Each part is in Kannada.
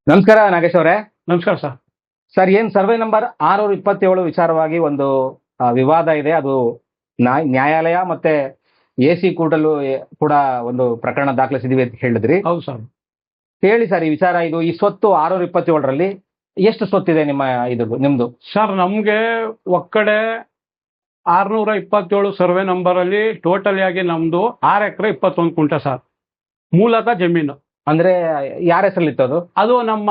ನಮಸ್ಕಾರ ನಾಗೇಶ್ ಅವರೇ. ನಮಸ್ಕಾರ ಸರ್. ಸರ್, ಏನ್ ಸರ್ವೆ ನಂಬರ್ 627 ವಿಚಾರವಾಗಿ ಒಂದು ವಿವಾದ ಇದೆ. ಅದು ನ್ಯಾಯಾಲಯ ಮತ್ತೆ ಎಸಿ ಕೋರ್ಟಲ್ಲೂ ಕೂಡ ಒಂದು ಪ್ರಕರಣ ದಾಖಲಿಸಿದೀವಿ ಅಂತ ಹೇಳಿದ್ರಿ. ಹೌದು ಸರ್. ಹೇಳಿ ಸರ್, ಈ ವಿಚಾರ ಇದು ಈ ಸ್ವತ್ತು 627ರಲ್ಲಿ ಎಷ್ಟು ಸ್ವತ್ತಿದೆ ನಿಮ್ದು? ಸರ್, ನಮ್ಗೆ ಒಕ್ಕಡೆ 627 ಸರ್ವೆ ನಂಬರ್ ಅಲ್ಲಿ ಟೋಟಲಿ ಆಗಿ ನಮ್ದು 6 ಎಕರೆ 21 ಕುಂಟೆ ಸರ್. ಮೂಲತಃ ಜಮೀನು ಅಂದ್ರೆ ಯಾರ ಹೆಸರಲ್ಲಿತ್ತು ಅದು? ಅದು ನಮ್ಮ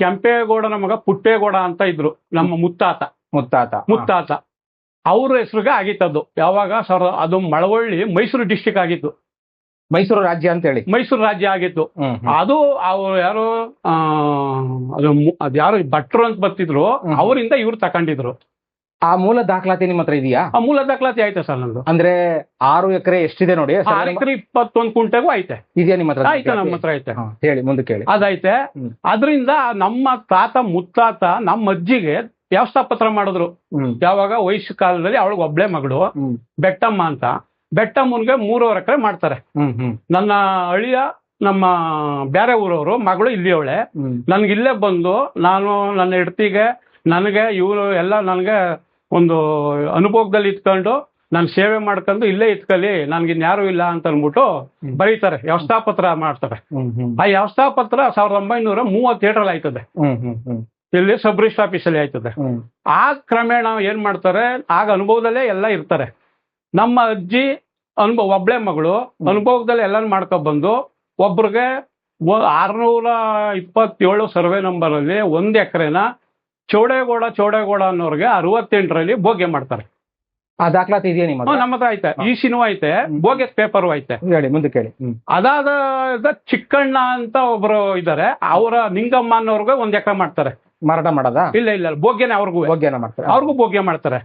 ಕೆಂಪೇಗೌಡನ ಮಗ ಪುಟ್ಟೇಗೌಡ ಅಂತ ಇದ್ರು, ನಮ್ಮ ಮುತ್ತಾತ ಅವ್ರ ಹೆಸರಿಗೆ ಆಗಿತ್ತದು. ಯಾವಾಗ ಸರ್, ಅದು ಮಳವಳ್ಳಿ ಮೈಸೂರು ಡಿಸ್ಟಿಕ್ ಆಗಿತ್ತು. ಮೈಸೂರು ರಾಜ್ಯ ಅಂತ ಹೇಳಿ ಮೈಸೂರು ರಾಜ್ಯ ಆಗಿತ್ತು. ಅದು ಅವ್ರು ಯಾರು ಅದ್ಯಾರು ಭಟ್ರು ಅಂತ ಬರ್ತಿದ್ರು, ಅವರಿಂದ ಇವ್ರು ತಕೊಂಡಿದ್ರು. ಆ ಮೂಲ ದಾಖಲಾತಿ ನಿಮ್ಮ ಹತ್ರ ಇದೆಯಾ? ಆ ಮೂಲ ದಾಖಲಾತಿ ಆಯ್ತಾ ಸರ್ ನಂದು? ಅಂದ್ರೆ 6 ಎಕರೆ ಎಷ್ಟಿದೆ ನೋಡಿ? 6 ಎಕರೆ 21 ಕುಂಟೆಗೂ ಐತೆ. ಇದೆಯಾ ನಿಮ್ಮ ಹತ್ರ? ಆಯ್ತಾ, ನಮ್ಮ ಹತ್ರ ಐತೆ. ಹೇಳಿ, ಮುಂದಕ್ಕೆ ಹೇಳಿ. ಅದೈತೆ. ಅದರಿಂದ ನಮ್ಮ ತಾತ ಮುತ್ತಾತ ನಮ್ಮ ಅಜ್ಜಿಗೆ ವ್ಯವಸ್ಥಾ ಪತ್ರ ಮಾಡಿದ್ರು. ಯಾವಾಗ ವಯಸ್ಸು ಕಾಲದಲ್ಲಿ ಅವಳಿಗೆ ಒಬ್ಳೆ ಮಗಳು ಬೆಟ್ಟಮ್ಮ ಅಂತ. ಬೆಟ್ಟಮ್ಮನ್ಗೆ 3.5 ಎಕರೆ ಮಾಡ್ತಾರೆ. ನನ್ನ ಅಳಿಯ ನಮ್ಮ ಬೇರೆ ಊರವರು, ಮಗಳು ಇಲ್ಲಿ ಅವಳೆ. ನನ್ಗೆ ಇಲ್ಲೇ ಬಂದು ನಾನು ನನ್ನ ಹೆಂಡತಿಗೆ ನನಗೆ ಇವರು ಎಲ್ಲ ನನಗೆ ಒಂದು ಅನುಭವದಲ್ಲಿ ಇತ್ಕೊಂಡು ನಾನು ಸೇವೆ ಮಾಡ್ಕೊಂಡು ಇಲ್ಲೇ ಇತ್ಕಲಿ, ನನ್ಗೆ ಇನ್ಯಾರು ಇಲ್ಲ ಅಂತ ಅಂದ್ಬಿಟ್ಟು ಬರೀತಾರೆ, ವ್ಯವಸ್ಥಾ ಪತ್ರ ಮಾಡ್ತಾರೆ. ಆ ವ್ಯವಸ್ಥಾ ಪತ್ರ 1937 ಆಯ್ತದೆ. ಇಲ್ಲಿ ಸಬ್ ರಿಜಿಸ್ಟರ್ ಆಫೀಸಲ್ಲಿ ಆಯ್ತದೆ. ಆ ಕ್ರಮೇಣ ಏನ್ ಮಾಡ್ತಾರೆ, ಆಗ ಅನುಭವದಲ್ಲೇ ಎಲ್ಲ ಇರ್ತಾರೆ. ನಮ್ಮ ಅಜ್ಜಿ ಒಬ್ಳೆ ಮಗಳು ಅನುಭವದಲ್ಲಿ ಎಲ್ಲ ಮಾಡ್ಕೊಂಡ್ ಬಂದು ಒಬ್ರಿಗೆ 627 ಸರ್ವೆ ನಂಬರ್ ಅಲ್ಲಿ 1 ಎಕರೆನ ಚೌಡೇಗೌಡ ಅನ್ನೋರ್ಗೆ 68ರಲ್ಲಿ ಭೋಗ್ಯ ಮಾಡ್ತಾರೆ. ಆ ದಾಖಲಾತಿ ಇದೆಯಾ ನಿಮ್ಮ ಹತ್ರ? ನಮ್ಮ ಹತ್ರ ಐತೆ, ಈ ಸಿನೂ ಐತೆ, ಭೋಗ್ಯ ಪೇಪರ್ ಐತೆ. ಹೇಳಿ, ಮುಂದಕ್ಕೆ ಹೇಳಿ. ಅದಾದ ಚಿಕ್ಕಣ್ಣ ಅಂತ ಒಬ್ರು ಇದಾರೆ, ಅವರ ನಿಂಗಮ್ಮ ಅನ್ನೋರ್ಗೆ 1 ಎಕರೆ ಮಾಡ್ತಾರೆ. ಮಾರಾಟ ಮಾಡೋದಾ? ಇಲ್ಲ, ಭೋಗ್ಯನೇ ಅವ್ರಿಗೂ ಮಾಡ್ತಾರೆ. ಅವ್ರಿಗೂ ಭೋಗ್ಯ ಮಾಡ್ತಾರೆ.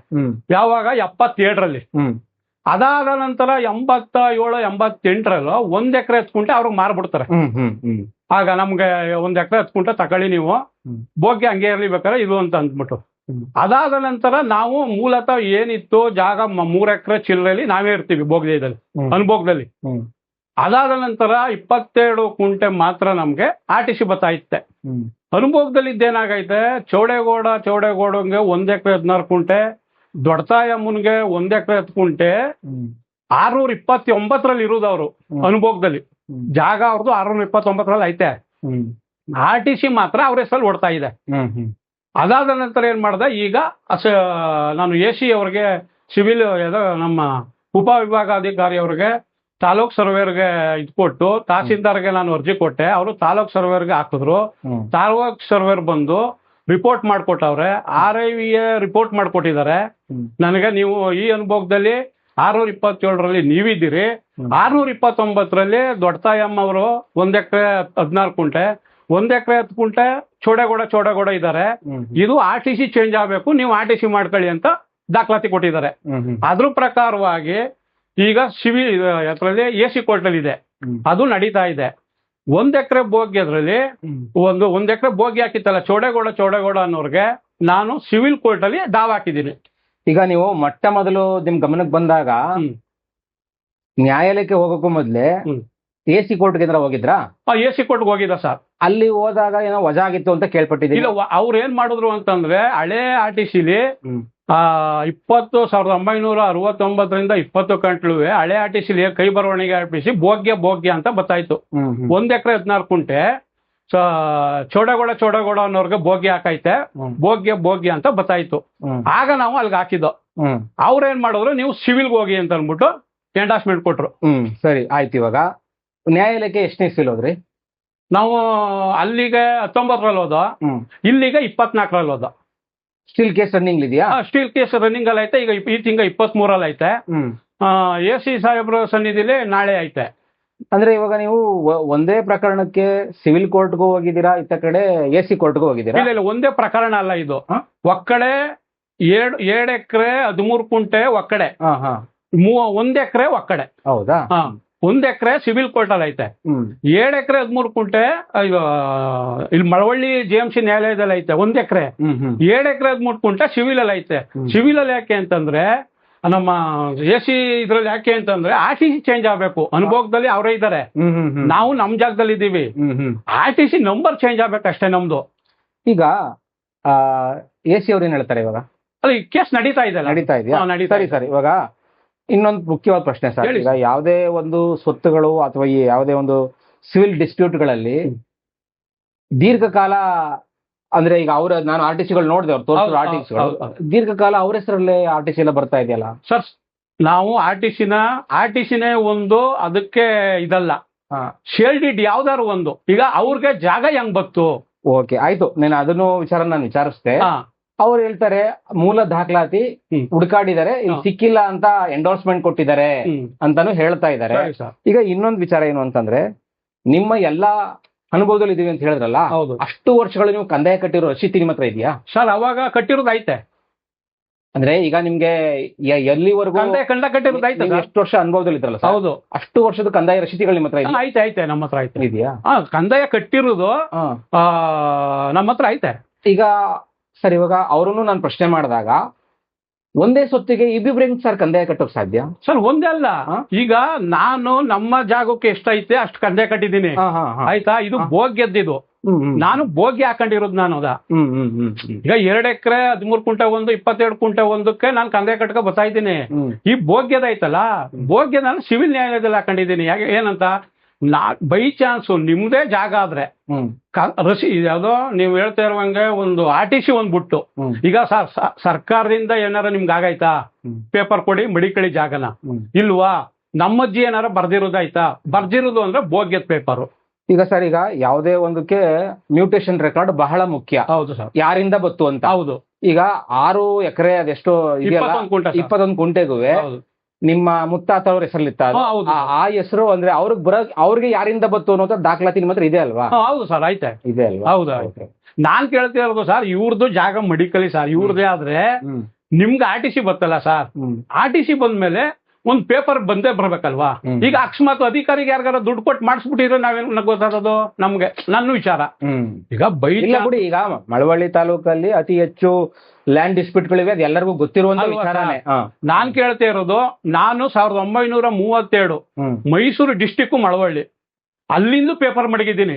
ಯಾವಾಗ 77ರಲ್ಲಿ. ಅದಾದ ನಂತರ 87, 88ರಲ್ಲೂ 1 ಎಕರೆ ಎತ್ಕೊಂಡೆ ಅವ್ರಿಗೆ ಮಾರ್ಬಿಡ್ತಾರೆ. ಆಗ ನಮ್ಗೆ 1 ಎಕರೆ ಎತ್ಕೊಂಡೆ ತಗೊಳ್ಳಿ ನೀವು, ಭೋಗ್ಯ ಹಂಗೆ ಇರ್ಲಿ ಬೇಕಾದ್ರೆ ಇದು ಅಂತ ಅಂದ್ಬಿಟ್ಟು. ಅದಾದ ನಂತರ ನಾವು ಮೂಲತಃ ಏನಿತ್ತು ಜಾಗ 3 ಎಕರೆ ಚಿಲ್ಲರೆಯಲ್ಲಿ ನಾವೇ ಇರ್ತೀವಿ ಭೋಗ್ಯದಲ್ಲಿ, ಅನುಭೋಗದಲ್ಲಿ. ಅದಾದ ನಂತರ 22 ಕುಂಟೆ ಮಾತ್ರ ನಮ್ಗೆ RTC ಬತ್ತಾಯಿತ್ತೆ. ಅನುಭೋಗದಲ್ಲಿ ಇದ್ದೇನಾಗೈತೆ, ಚೌಡೇಗೌಡಂಗೆ 1 ಎಕರೆ 16 ಕುಂಟೆ, ದೊಡ್ಡತಾಯಮ್ಮನ್ಗೆ 1 ಎಕರೆ 10 ಕುಂಟೆ, 629ರಲ್ಲಿ ಇರುವುದು ಅವರು ಅನುಭೋಗದಲ್ಲಿ. ಜಾಗ ಅವ್ರದ್ದು 629ರಲ್ಲಿ ಐತೆ. RTC ಮಾತ್ರ ಅವ್ರ ಹೆಸರಲ್ಲಿ ಓಡ್ತಾ ಇದೆ. ಅದಾದ ನಂತರ ಏನ್ ಮಾಡ್ದೆ, ಈಗ ನಾನು AC ಅವ್ರಿಗೆ ಸಿವಿಲ್ ನಮ್ಮ ಉಪವಿಭಾಗಾಧಿಕಾರಿ ಅವ್ರಿಗೆ ತಾಲೂಕ್ ಸರ್ವೇರ್ಗೆ ಕೊಟ್ಟು ತಹಸೀಲ್ದಾರ್ಗೆ ನಾನು ಅರ್ಜಿ ಕೊಟ್ಟೆ. ಅವರು ತಾಲೂಕ್ ಸರ್ವೇರ್ಗೆ ಹಾಕಿದ್ರು. ತಾಲೂಕ್ ಸರ್ವೇರ್ ಬಂದು ರಿಪೋರ್ಟ್ ಮಾಡ್ಕೊಟ್ಟವ್ರೆ. RIVA ರಿಪೋರ್ಟ್ ಮಾಡ್ಕೊಟ್ಟಿದ್ದಾರೆ ನನಗೆ. ನೀವು ಈ ಅನುಭವದಲ್ಲಿ 627ರಲ್ಲಿ ನೀವಿದ್ದೀರಿ, 629ರಲ್ಲಿ ದೊಡ್ಡತಾಯಮ್ಮ ಅವರು 1 ಎಕರೆ 16 ಕುಂಟೆ, 1 ಎಕರೆ 10 ಕುಂಟೆ ಚೌಡೇಗೌಡ ಇದ್ದಾರೆ. ಇದು RTC ಚೇಂಜ್ ಆಗಬೇಕು, ನೀವು RTC ಮಾಡ್ಕೊಳ್ಳಿ ಅಂತ ದಾಖಲಾತಿ ಕೊಟ್ಟಿದ್ದಾರೆ. ಅದ್ರ ಪ್ರಕಾರವಾಗಿ ಈಗ ಸಿವಿಲ್ ಅದರಲ್ಲಿ AC ಕೋರ್ಟಲ್ಲಿ ಇದೆ, ಅದು ನಡೀತಾ ಇದೆ. 1 ಎಕರೆ ಭೋಗ್ಯದ್ರಲ್ಲಿ 1 ಎಕರೆ ಭೋಗ್ಯ ಹಾಕಿತ್ತಲ್ಲ ಚೌಡೇಗೌಡ ಅನ್ನೋರ್ಗೆ ನಾನು ಸಿವಿಲ್ ಕೋರ್ಟ್ ಅಲ್ಲಿ ದಾವ ಹಾಕಿದ್ದೀನಿ. ಈಗ ನೀವು ಮೊಟ್ಟ ಮೊದಲು ನಿಮ್ ಗಮನಕ್ಕೆ ಬಂದಾಗ ನ್ಯಾಯಾಲಯಕ್ಕೆ ಹೋಗೋಕ್ಕೂ ಮೊದ್ಲೇ AC ಕೋರ್ಟ್ಗೆ ಹೋಗಿದ್ರಾ? AC ಕೋರ್ಟ್ಗೆ ಹೋಗಿದ್ದ ಸರ್. ಅಲ್ಲಿ ಹೋದಾಗ ಏನೋ ವಜಾ ಆಗಿತ್ತು ಅಂತ ಕೇಳ್ಪಟ್ಟಿದ್ದೀನಿ. ಇಲ್ಲ, ಅವ್ರು ಏನ್ ಮಾಡಿದ್ರು ಅಂತಂದ್ರೆ ಹಳೆ RTCಲಿ 1969ರಿಂದ 20 ಗಂಟಲುವೆ ಹಳೆ RTCಲಿ ಕೈ ಬರವಣಿಗೆ ಅರ್ಪಿಸಿ ಭೋಗ್ಯ ಅಂತ ಬತ್ತಾಯ್ತು. 1 ಎಕರೆ 16 ಕುಂಟೆ ಚೌಡೇಗೌಡ ಅನ್ನೋರ್ಗೆ ಭೋಗ್ಯ ಹಾಕೈತೆ, ಭೋಗ್ಯ ಅಂತ ಬತ್ತಾಯ್ತು. ಆಗ ನಾವು ಅಲ್ಲಿಗೆ ಹಾಕಿದ್ದು. ಅವ್ರೇನ್ ಮಾಡಿದ್ರು, ನೀವು ಸಿವಿಲ್ಗೆ ಹೋಗಿ ಅಂತ ಅಂದ್ಬಿಟ್ಟು ಎಂಡಾಸ್ಮೆಂಟ್ ಕೊಟ್ರು. ಸರಿ ಆಯ್ತು. ಇವಾಗ ನ್ಯಾಯಾಲಯಕ್ಕೆ ಎಷ್ಟನೇ ಇಸ್ವಿಲ್ ಹೋದ್ರಿ? ನಾವು ಅಲ್ಲಿಗೆ 19ರಲ್ಲಿ ಹೋದ, ಇಲ್ಲಿಗೆ 24ರಲ್ಲಿ ಹೋದ. ಸ್ಟಿಲ್ ಕೇಸ್ ರನ್ನಿಂಗ್ ಇದೆಯಾ? ಸ್ಟಿಲ್ ಕೇಸ್ ರನ್ನಿಂಗ್ ಅಲ್ಲಿ ಐತೆ. ಈಗ ಈ ತಿಂಗಳ 23ರಲ್ಲಿ ಐತೆ. AC ಸಾಹೇಬ್ರ ಸನ್ನಿಧಿಲಿ ನಾಳೆ ಐತೆ. ಅಂದ್ರೆ ಇವಾಗ ನೀವು ಒಂದೇ ಪ್ರಕರಣಕ್ಕೆ ಸಿವಿಲ್ ಕೋರ್ಟ್ಗೂ ಹೋಗಿದ್ದೀರಾ, ಇತ್ತ ಕಡೆ AC ಕೋರ್ಟ್ಗೂ ಹೋಗಿದ್ದೀರಾ? ಇಲ್ಲ, ಒಂದೇ ಪ್ರಕರಣ ಅಲ್ಲ ಇದು. ಒಕ್ಕಡೆ 2 ಎಕರೆ 13 ಕುಂಟೆ ಒಕ್ಕಡೆ, 1 ಎಕರೆ ಒಕ್ಕಡೆ. ಹೌದಾ? 1 ಎಕರೆ ಸಿವಿಲ್ ಕೋರ್ಟ್ ಅಲ್ಲಿ ಐತೆ. 7 ಎಕರೆ 13 ಕುಂಟೆ ಇಲ್ಲಿ ಮಳವಳ್ಳಿ JMC ನ್ಯಾಯಾಲಯದಲ್ಲಿ ಐತೆ 1 ಎಕರೆ. 7 ಎಕರೆ 13 ಕುಂಟೆ ಸಿವಿಲ್ ಅಲ್ಲಿ ಐತೆ. ಸಿವಿಲ್ ಅಲ್ಲಿ ಯಾಕೆ ಅಂತಂದ್ರೆ ನಮ್ಮ AC ಇದ್ರಲ್ಲಿ ಯಾಕೆ ಅಂತಂದ್ರೆ RTC ಚೇಂಜ್ ಆಗ್ಬೇಕು. ಅನುಭೋಗದಲ್ಲಿ ಅವರೇ ಇದ್ದಾರೆ, ನಾವು ನಮ್ ಜಾಗದಲ್ಲಿ ಇದ್ದೀವಿ. RTC ನಂಬರ್ ಚೇಂಜ್ ಆಗ್ಬೇಕು ಅಷ್ಟೇ ನಮ್ದು. ಈಗ AC ಅವ್ರು ಏನ್ ಹೇಳ್ತಾರೆ ಇವಾಗ? ಅದು ಕೇಸ್ ನಡೀತಾ ಇದೆ. ನಡೀತಾ ಇದೆಯಾ? ಸರಿ ಸರ್, ಇವಾಗ ಇನ್ನೊಂದು ಮುಖ್ಯವಾದ ಪ್ರಶ್ನೆ ಸರ್. ಈಗ ಯಾವುದೇ ಒಂದು ಸ್ವತ್ತುಗಳು ಅಥವಾ ಈ ಯಾವುದೇ ಒಂದು ಸಿವಿಲ್ ಡಿಸ್ಪ್ಯೂಟ್ಗಳಲ್ಲಿ ದೀರ್ಘಕಾಲ ಅಂದ್ರೆ ಈಗ ನಾನು RTCಗಳು ನೋಡಿದೆ, ಅವ್ರು ತೋರಿಸಿದ್ರು RTCಗಳು ದೀರ್ಘಕಾಲ ಅವ್ರ ಹೆಸರಲ್ಲೇ RTC ಎಲ್ಲ ಬರ್ತಾ ಇದೆಯಲ್ಲ ಸರ್. ನಾವು RTCನೇ ಒಂದು ಅದಕ್ಕೆ ಇದಲ್ಲ, ಶೇರ್ ಡೀಡ್ ಯಾವ್ದಾರು ಒಂದು. ಈಗ ಅವ್ರಿಗೆ ಜಾಗ ಹೆಂಗ್ ಬತ್ತು? ಓಕೆ, ಆಯ್ತು, ನಾನು ಅದನ್ನು ನಾನು ವಿಚಾರಿಸ್ದೆ. ಅವ್ರು ಹೇಳ್ತಾರೆ ಮೂಲ ದಾಖಲಾತಿ ಹುಡುಕಾಡಿದ್ದಾರೆ, ಸಿಕ್ಕಿಲ್ಲ ಅಂತ ಎಂಡೋರ್ಸ್ಮೆಂಟ್ ಕೊಟ್ಟಿದ್ದಾರೆ ಅಂತಾನು ಹೇಳ್ತಾ ಇದ್ದಾರೆ. ಈಗ ಇನ್ನೊಂದು ವಿಚಾರ ಏನು ಅಂತಂದ್ರೆ, ನಿಮ್ಮ ಎಲ್ಲಾ ಅನುಭವದಲ್ಲಿ ಇದೀವಿ ಅಂತ ಹೇಳಿದ್ರಲ್ಲ, ಅಷ್ಟು ವರ್ಷಗಳು ನೀವು ಕಂದಾಯ ಕಟ್ಟಿರೋ ರಸೀತಿ ನಿಮ್ಮ ಹತ್ರ ಇದೆಯಾ ಸರ್? ಅವಾಗ ಕಟ್ಟಿರೋದು ಐತೆ. ಅಂದ್ರೆ ಈಗ ನಿಮ್ಗೆ ಎಲ್ಲಿವರೆಗೂ ಕಂದಾಯ ಕಟ್ಟಿರೋದು ಐತೆ? ಎಷ್ಟು ವರ್ಷ ಅನುಭವದಲ್ಲಿ ಇದ್ರಲ್ಲ? ಹೌದು, ಅಷ್ಟು ವರ್ಷದ ಕಂದಾಯ ರಸೀತಿಗಳು ನಿಮ್ಮ ಹತ್ರ ಐತೆ. ನಮ್ಮ ಹತ್ರ ಐತೆ. ಇದೆಯಾ? ಕಂದಾಯ ಕಟ್ಟಿರೋದು ನಮ್ಮ ಹತ್ರ ಐತೆ. ಈಗ ಸರ್, ಇವಾಗ ಅವರನ್ನು ನಾನು ಪ್ರಶ್ನೆ ಮಾಡಿದಾಗ ಒಂದೇ ಸ್ವತ್ತಿಗೆ ಇಬ್ಬಿಬ್ರು ಹೆಂಗ್ ಸರ್ ಕಂದಾಯ ಕಟ್ಟೋಕ್ ಸಾಧ್ಯ? ಸರ್ ಒಂದೇ ಅಲ್ಲ, ಈಗ ನಾನು ನಮ್ಮ ಜಾಗಕ್ಕೆ ಎಷ್ಟೈತೆ ಅಷ್ಟು ಕಂದಾಯ ಕಟ್ಟಿದ್ದೀನಿ, ಆಯ್ತಾ? ಇದು ಭೋಗ್ಯದ್ದಿದು, ನಾನು ಭೋಗ್ಯ ಹಾಕೊಂಡಿರೋದು ನಾನು. ಅದ ಈಗ 2 ಎಕರೆ 13 ಕುಂಟೆ 22 ಕುಂಟೆ ಒಂದಕ್ಕೆ ನಾನು ಕಂದಾಯ ಕಟ್ಕ ಬರ್ತಾ ಇದ್ದೀನಿ. ಈ ಭೋಗ್ಯದ ಐತಲ್ಲ, ಭೋಗ್ಯ ನಾನು ಸಿವಿಲ್ ನ್ಯಾಯಾಲಯದಲ್ಲಿ ಹಾಕೊಂಡಿದ್ದೀನಿ. ಏನಂತ, ಬೈ ಚಾನ್ಸ್ ನಿಮ್ದೇ ಜಾಗ ಆದ್ರೆ ಯಾವ್ದೋ ನೀವು ಹೇಳ್ತಾ ಇರುವಂಗೆ ಒಂದು RTC ಒಂದ್ ಬಿಟ್ಟು, ಈಗ ಸರ್ಕಾರದಿಂದ ಏನಾರ ನಿಮ್ಗೆ ಆಗೈತಾ? ಪೇಪರ್ ಕೊಡಿ, ಮಡಿಕಳಿ ಜಾಗನ. ಇಲ್ವಾ? ನಮ್ಮಜ್ಜಿ ಏನಾರ ಬರ್ದಿರೋದಾಯ್ತಾ? ಬರ್ದಿರೋದು ಅಂದ್ರೆ ಭೋಗ್ಯದ ಪೇಪರು. ಈಗ ಸರ್, ಈಗ ಯಾವುದೇ ಒಂದಕ್ಕೆ ಮ್ಯೂಟೇಶನ್ ರೆಕಾರ್ಡ್ ಬಹಳ ಮುಖ್ಯ. ಹೌದು ಸರ್. ಯಾರಿಂದ ಬತ್ತು ಅಂತ. ಹೌದು. ಈಗ 6 ಎಕರೆ ಅದೆಷ್ಟೋ 21 ಕುಂಟೆಗೂ ನಿಮ್ಮ ಮುತ್ತಾತವ್ರ ಹೆಸರಲ್ಲಿತ್ತ, ಆ ಹೆಸರು ಅಂದ್ರೆ ಅವ್ರಿಗೆ ಯಾರಿಂದ ಬತ್ತು ಅನ್ನೋ ದಾಖಲಾತಿ ನಿಮ್ಮ ಹತ್ರ ಇದೆ ಅಲ್ವಾ? ಹೌದು ಸರ್, ಐತೆ. ಇದೆ ಅಲ್ವಾ? ಹೌದು. ನಾನ್ ಕೇಳ್ತಿರೋದು ಸರ್, ಇವ್ರದ್ದು ಜಾಗ ಮಡಿಕಲಿ ಸರ್, ಇವ್ರದೇ ಆದ್ರೆ ನಿಮ್ಗೆ RTC ಬತ್ತಲ್ಲ ಸರ್. RTC ಬಂದ್ಮೇಲೆ ಒಂದ್ ಪೇಪರ್ ಬಂದೇ ಬರ್ಬೇಕಲ್ವಾ? ಈಗ ಅಕಸ್ಮಾತ್ ಅಧಿಕಾರಿಗೆ ಯಾರಿಗಾರ ದುಡ್ಡು ಕೊಟ್ಟು ಮಾಡಿಸ್ಬಿಟ್ಟಿದ್ರೆ ನಾವೇನು ಗೊತ್ತಾಗೋದು ನಮ್ಗೆ? ನನ್ನ ವಿಚಾರ ಈಗ ಬಿಡಿ. ಈಗ ಮಳವಳ್ಳಿ ತಾಲೂಕಲ್ಲಿ ಅತಿ ಹೆಚ್ಚು ಲ್ಯಾಂಡ್ ಡಿಸ್ಪ್ಯೂಟ್ಗಳಿವೆ, ಅದು ಎಲ್ಲರಿಗೂ ಗೊತ್ತಿರುವಂತ ವಿಚಾರನೇ. ನಾನ್ ಕೇಳ್ತಾ ಇರೋದು, ನಾನು 1937 ಮೈಸೂರು ಡಿಸ್ಟಿಕ್ ಮಳವಳ್ಳಿ, ಅಲ್ಲಿಂದ ಪೇಪರ್ ಮಡಗಿದ್ದೀನಿ.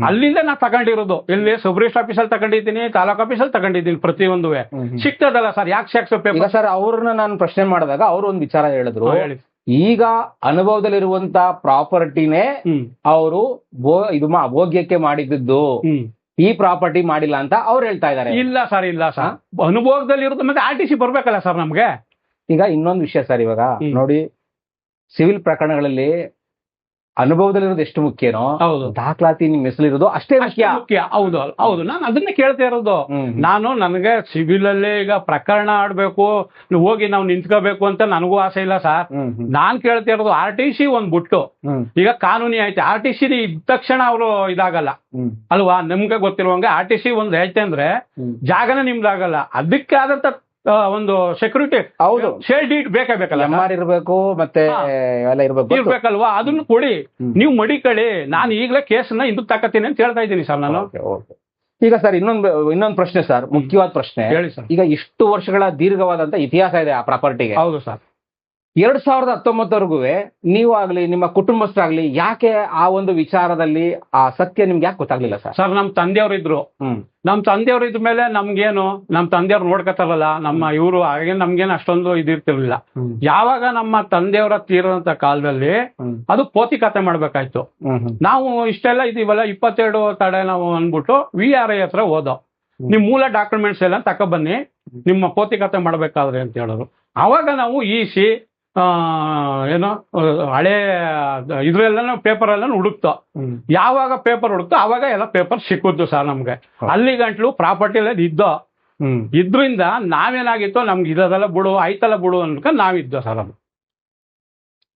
ಅಲ್ಲಿಂದ ನಾ ತಗೊಂಡಿರೋದು. ಎಲ್ಲಿ ಸಬ್ ರಿಜಿಸ್ಟರ್ ಆಫೀಸಲ್ಲಿ ತಗೊಂಡಿದ್ದೀನಿ, ತಾಲೂಕ್ ಆಫೀಸಲ್ಲಿ ತಗೊಂಡಿದ್ದೀನಿ. ಪ್ರತಿಯೊಂದು ಸಿಗ್ತದಲ್ಲ ಸರ್, ಯಾಕೆ ಸಾಕ್ಸೋ ಪೇಪರ್? ಸರ್, ಅವ್ರನ್ನ ನಾನು ಪ್ರಶ್ನೆ ಮಾಡಿದಾಗ ಅವ್ರು ಒಂದು ವಿಚಾರ ಹೇಳಿದ್ರು. ಈಗ ಅನುಭವದಲ್ಲಿರುವಂತ ಪ್ರಾಪರ್ಟಿನೇ ಅವರು ಭೋಗ್ಯಕ್ಕೆ ಮಾಡಿದ್ದು, ಈ ಪ್ರಾಪರ್ಟಿ ಮಾಡಿಲ್ಲ ಅಂತ ಅವ್ರು ಹೇಳ್ತಾ ಇದ್ದಾರೆ. ಇಲ್ಲ ಸರ್, ಇಲ್ಲ ಸರ್, ಅನುಭವದಲ್ಲಿ ಇರೋದು ಮತ್ತೆ RTC ಬರ್ಬೇಕಲ್ಲ ಸರ್ ನಮ್ಗೆ. ಈಗ ಇನ್ನೊಂದು ವಿಷಯ ಸರ್, ಇವಾಗ ನೋಡಿ, ಸಿವಿಲ್ ಪ್ರಕರಣಗಳಲ್ಲಿ ಅನುಭವದಲ್ಲಿರೋದು ಎಷ್ಟು ಮುಖ್ಯನೋ, ದಾಖಲಾತಿ ನಿಮ್ ಹೆಸರಿರೋದು ಅಷ್ಟೇ ಮುಖ್ಯ. ಹೌದು ಹೌದು, ನಾನು ಅದನ್ನೇ ಕೇಳ್ತಾ ಇರೋದು. ನನಗೆ ಸಿವಿಲ್ ಅಲ್ಲೇ ಈಗ ಪ್ರಕರಣ ಆಡ್ಬೇಕು, ಹೋಗಿ ನಾವು ನಿಂತ್ಕೋಬೇಕು ಅಂತ ನನಗೂ ಆಸೆ ಇಲ್ಲ ಸರ್. ನಾನ್ ಕೇಳ್ತಾ ಇರೋದು RTC ಒಂದ್ ಬಿಟ್ಟು, ಈಗ ಕಾನೂನಿ ಐತೆ, RTC ಇದ್ದ ತಕ್ಷಣ ಅವರು ಇದಾಗಲ್ಲ ಅಲ್ವಾ? ನಿಮ್ಗೆ ಗೊತ್ತಿರುವಂಗೆ RTC ಒಂದ್ ಐತೆ ಅಂದ್ರೆ ಜಾಗನೇ ನಿಮ್ದಾಗಲ್ಲ. ಅದಕ್ಕೆ ಆದಂತ ಒಂದು ಸೆಕ್ಯೂರಿಟಿ, ಹೌದು, ಶೇರ್ ಡೀಡ್ ಬೇಕಲ್ಲ, MR ಇರ್ಬೇಕು, ಮತ್ತೆ ಎಲ್ಲ ಇರ್ಬೇಕಲ್ವಾ? ಅದನ್ನು ಕೊಡಿ, ನೀವು ಮಡಿಕಳಿ, ನಾನು ಈಗಲೇ ಕೇಸನ್ನ ಹಿಂದಕ್ಕೆ ತಕತೀನಿ ಅಂತ ಹೇಳ್ತಾ ಇದ್ದೀನಿ ಸರ್ ನಾನು. ಈಗ ಸರ್, ಇನ್ನೊಂದು ಪ್ರಶ್ನೆ ಸರ್, ಮುಖ್ಯವಾದ ಪ್ರಶ್ನೆ ಹೇಳಿ ಸರ್. ಈಗ ಇಷ್ಟು ವರ್ಷಗಳ ದೀರ್ಘವಾದಂತ ಇತಿಹಾಸ ಇದೆ ಆ ಪ್ರಾಪರ್ಟಿಗೆ. ಹೌದು ಸರ್. 2019ವರೆಗೂ ನೀವು ಆಗ್ಲಿ ನಿಮ್ಮ ಕುಟುಂಬಸ್ಥರಾಗ್ಲಿ ಯಾಕೆ ಆ ಒಂದು ವಿಚಾರದಲ್ಲಿ ಆ ಸತ್ಯ ನಿಮ್ಗೆ ಯಾಕೆ ಗೊತ್ತಾಗ್ಲಿಲ್ಲ ಸರ್? ಸರ್, ನಮ್ ತಂದೆಯವ್ರು ಇದ್ರು. ನಮ್ ತಂದೆಯವ್ರು ಇದ್ಮೇಲೆ ನಮ್ಗೇನು, ನಮ್ ತಂದೆಯವ್ರು ನೋಡ್ಕೊತಾರಲ್ಲ, ನಮ್ಮ ಇವರು ಹಾಗೆ ನಮ್ಗೇನು ಅಷ್ಟೊಂದು ಇದಿರ್ತಿರ್ಲಿಲ್ಲ. ಯಾವಾಗ ನಮ್ಮ ತಂದೆಯವರ ತೀರಂತ ಕಾಲದಲ್ಲಿ ಅದು ಪೋತಿ ಖಾತೆ ಮಾಡ್ಬೇಕಾಯ್ತು. ನಾವು ಇಷ್ಟೆಲ್ಲ ಇದೀವಲ್ಲ, 22 ತಡೆ ನಾವು ಅಂದ್ಬಿಟ್ಟು VRI ಹತ್ರ ಹೋದೋ, ನಿಮ್ ಮೂಲ ಡಾಕ್ಯುಮೆಂಟ್ಸ್ ಎಲ್ಲ ತಕೊಬನ್ನಿ, ನಿಮ್ಮ ಪೋತಿ ಖಾತೆ ಮಾಡ್ಬೇಕಾದ್ರೆ ಅಂತ ಹೇಳೋರು. ಅವಾಗ ನಾವು EC ಏನೋ ಹಳೆ ಇದ್ರೆಲ್ಲ ಪೇಪರ್ ಎಲ್ಲ ಹುಡುಕ್ತೋ. ಯಾವಾಗ ಪೇಪರ್ ಹುಡುಕ್ತೋ ಅವಾಗ ಎಲ್ಲ ಪೇಪರ್ ಸಿಕ್ಕುದ್ದು ಸರ್ ನಮ್ಗೆ. ಅಲ್ಲಿ ಗಂಟ್ಲು ಪ್ರಾಪರ್ಟಿ ಎಲ್ಲ ಇದ್ರಿಂದ ನಾವೇನಾಗಿತ್ತು, ನಮ್ಗೆ ಇದೆಲ್ಲ ಬಿಡು, ಆಯ್ತಲ್ಲ ಬಿಡು ಅನ್ಕೊಂಡು ನಾವಿದ್ದೋ ಸರ್. ಅದು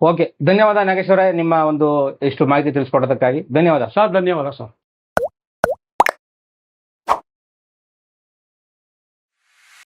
ಓಕೆ, ಧನ್ಯವಾದ ನಾಗೇಶ್ವರ, ನಿಮ್ಮ ಒಂದು ಇಷ್ಟು ಮಾಹಿತಿ ತಿಳಿಸ್ಕೊಡೋದಕ್ಕಾಗಿ ಧನ್ಯವಾದ ಸರ್. ಧನ್ಯವಾದ ಸರ್.